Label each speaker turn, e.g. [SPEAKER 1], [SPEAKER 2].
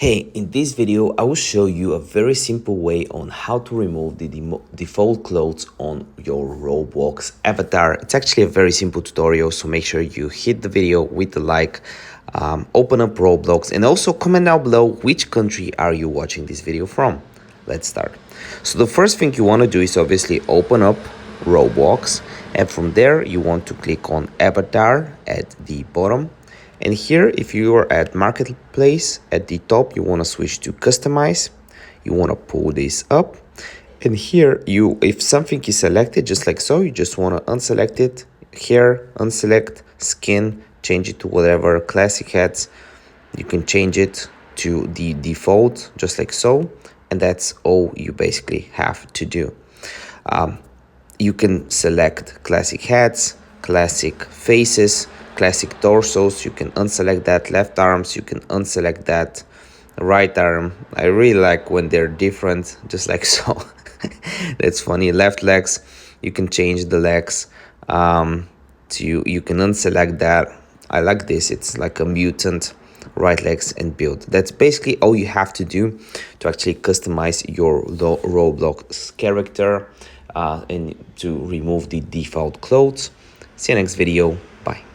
[SPEAKER 1] Hey, in this video, I will show you a very simple way on how to remove the default clothes on your Roblox avatar. It's actually a very simple tutorial, so make sure you hit the video with the like, open up Roblox, and also comment down below which country are you watching this video from. Let's start. So the first thing you want to do is obviously open up Roblox, and from there you want to click on avatar at the bottom. And here, if you are at marketplace at the top, you want to switch to customize. You want to pull this up. And here, if something is selected, just like so, you just want to unselect it. Here, unselect, skin, change it to whatever classic hats. You can change it to the default, just like so. And that's all you basically have to do. You can select classic hats, classic faces, classic torsos. You can unselect that. Left arms, you can unselect that. Right arm, I really like when they're different, just like so. That's funny. Left legs, you can change the legs. You can unselect that. I like this. It's like a mutant. Right legs and build. That's basically all you have to do to actually customize your Roblox character and to remove the default clothes. See you next video. Bye.